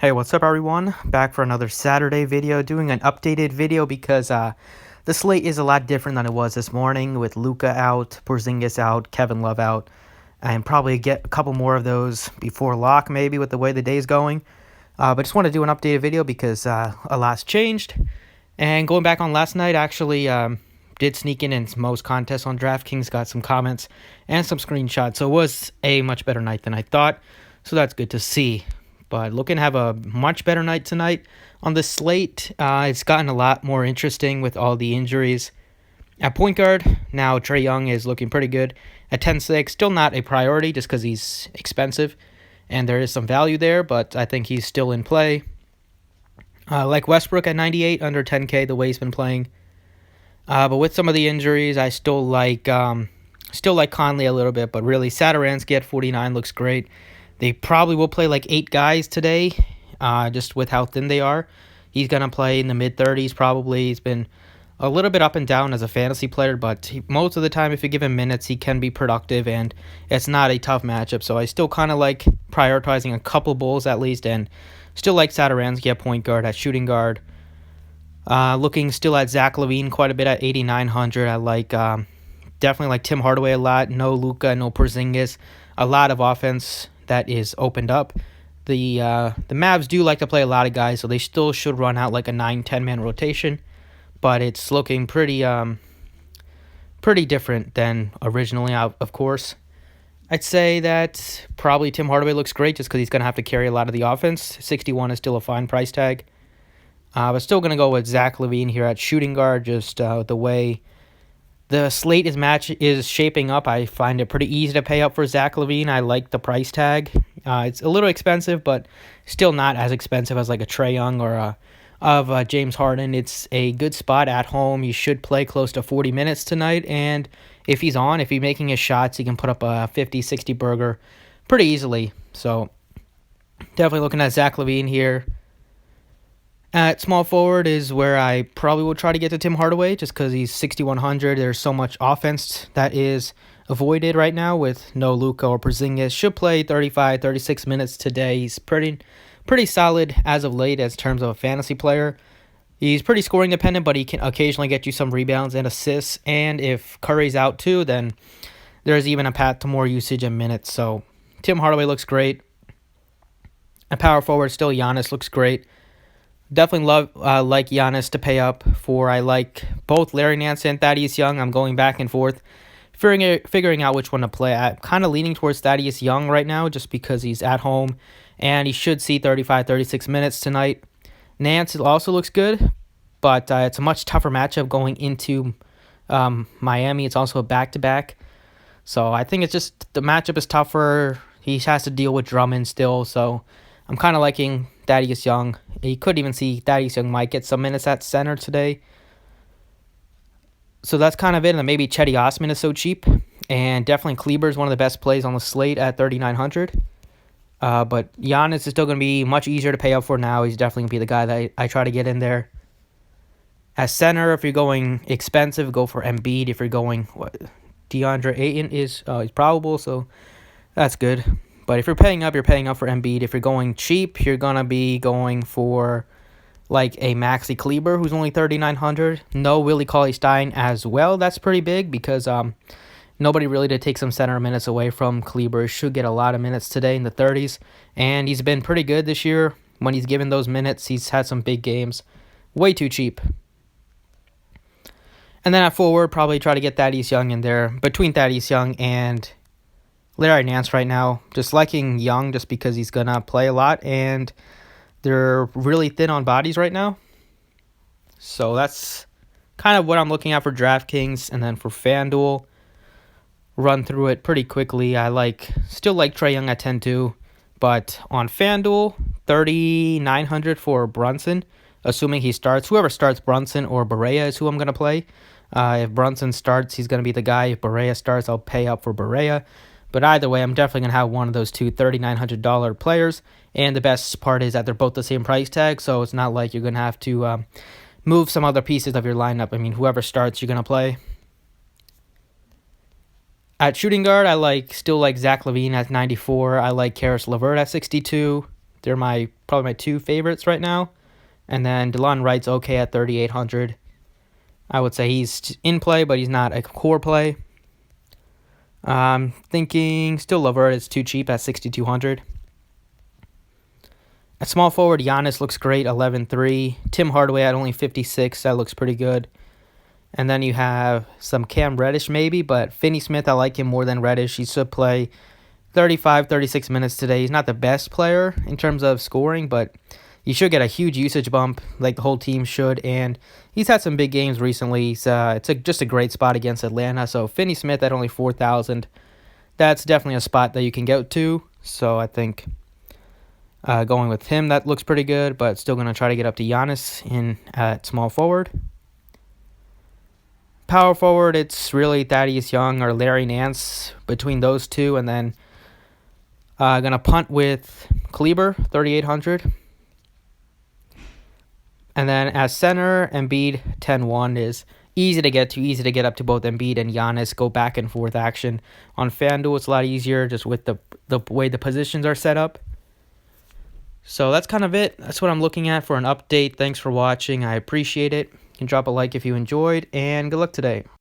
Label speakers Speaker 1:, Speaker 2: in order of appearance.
Speaker 1: Hey, what's up everyone? Back for another Saturday video, doing an updated video because the slate is a lot different than it was this morning with Luka out, Porzingis out, Kevin Love out, and probably get a couple more of those before lock maybe with the way the day's going. But just want to do an updated video because a lot's changed. And going back on last night, actually did sneak in most contests on Draftkings, got some comments and some screenshots. So it was a much better night than I thought. So that's good to see. But looking to have a much better night tonight on the slate. It's gotten a lot more interesting with all the injuries. At point guard, now Trae Young is looking pretty good. At 10-6, still not a priority just because he's expensive. And there is some value there, but I think he's still in play. Like Westbrook at 98, under 10K, the way he's been playing. But with some of the injuries, I still like Conley a little bit. But really, Satoransky at 49 looks great. They probably will play like 8 guys today, just with how thin they are. He's going to play in the mid-30s probably. He's been a little bit up and down as a fantasy player, but most of the time, if you give him minutes, he can be productive, and it's not a tough matchup. So I still kind of like prioritizing a couple Bulls at least, and still like Satoransky at point guard, at shooting guard. Looking still at Zach LaVine quite a bit at 8,900. I like definitely like Tim Hardaway a lot. No Luka, no Porzingis. A lot of offense that is opened up. The Mavs do like to play a lot of guys, so they still should run out like a 9-10 man rotation, but it's looking pretty different than originally, of course. I'd say that probably Tim Hardaway looks great just because he's going to have to carry a lot of the offense. 61 is still a fine price tag. But still going to go with Zach LaVine here at shooting guard, just the way the slate is shaping up. I find it pretty easy to pay up for Zach LaVine. I like the price tag. It's a little expensive, but still not as expensive as like a Trae Young or James Harden. It's a good spot at home. He should play close to 40 minutes tonight, and if he's making his shots, he can put up a 50-60 burger pretty easily. So definitely looking at Zach LaVine here. At small forward is where I probably will try to get to Tim Hardaway just because he's 6,100. There's so much offense that is avoided right now with no Luka or Porzingis. Should play 35, 36 minutes today. He's pretty solid as of late as terms of a fantasy player. He's pretty scoring dependent, but he can occasionally get you some rebounds and assists. And if Curry's out too, then there's even a path to more usage and minutes. So Tim Hardaway looks great. At power forward, still Giannis looks great. Definitely like Giannis to pay up for. I like both Larry Nance and Thaddeus Young. I'm going back and forth, figuring out which one to play. I'm kind of leaning towards Thaddeus Young right now just because he's at home, and he should see 35, 36 minutes tonight. Nance also looks good, but it's a much tougher matchup going into Miami. It's also a back-to-back. So I think it's just the matchup is tougher. He has to deal with Drummond still, so I'm kind of liking Thaddeus Young. You could even see Thaddeus Young might get some minutes at center today. So that's kind of it. And maybe Chetty Osman is so cheap. And definitely Kleber is one of the best plays on the slate at 3,900. But Giannis is still going to be much easier to pay up for now. He's definitely going to be the guy that I try to get in there. At center, if you're going expensive, go for Embiid. If you're going, DeAndre Ayton is he's probable, so that's good. But if you're paying up for Embiid. If you're going cheap, you're going to be going for like a Maxi Kleber, who's only 3,900. No Willie Cauley-Stein as well. That's pretty big because nobody really to take some center minutes away from Kleber. Should get a lot of minutes today in the 30s. And he's been pretty good this year. When he's given those minutes, he's had some big games. Way too cheap. And then at forward, probably try to get Thaddeus Young in there. Between Thaddeus Young and Larry Nance right now, just liking Young just because he's going to play a lot, and they're really thin on bodies right now. So that's kind of what I'm looking at for DraftKings. And then for Fanduel, run through it pretty quickly. I still like Trae Young at 10-2, but on Fanduel, 3,900 for Brunson, assuming he starts. Whoever starts Brunson or Barea is who I'm going to play. If Brunson starts, he's going to be the guy. If Barea starts, I'll pay up for Barea. But either way, I'm definitely going to have one of those two $3,900 players. And the best part is that they're both the same price tag, so it's not like you're going to have to move some other pieces of your lineup. I mean, whoever starts, you're going to play. At shooting guard, I still like Zach LaVine at 94. I like Karis LeVert at 62. They're probably my two favorites right now. And then DeLon Wright's okay at 3,800. I would say he's in play, but he's not a core play. Thinking still Levert is too cheap at 6,200. At small forward, Giannis looks great, 11.3. Tim Hardaway at only 56. That looks pretty good. And then you have some Cam Reddish maybe, but Finney-Smith, I like him more than Reddish. He should play 35, 36 minutes today. He's not the best player in terms of scoring, but he should get a huge usage bump like the whole team should. And he's had some big games recently. It's just a great spot against Atlanta. So Finney-Smith at only 4,000. That's definitely a spot that you can get to. So I think going with him, that looks pretty good, but still going to try to get up to Giannis at small forward. Power forward, it's really Thaddeus Young or Larry Nance between those two, and then going to punt with Kleber, 3,800. And then as center, Embiid, 10-1 is easy to get up to both Embiid and Giannis, go back and forth action. On Fanduel, it's a lot easier just with the way the positions are set up. So that's kind of it. That's what I'm looking at for an update. Thanks for watching. I appreciate it. You can drop a like if you enjoyed, and good luck today.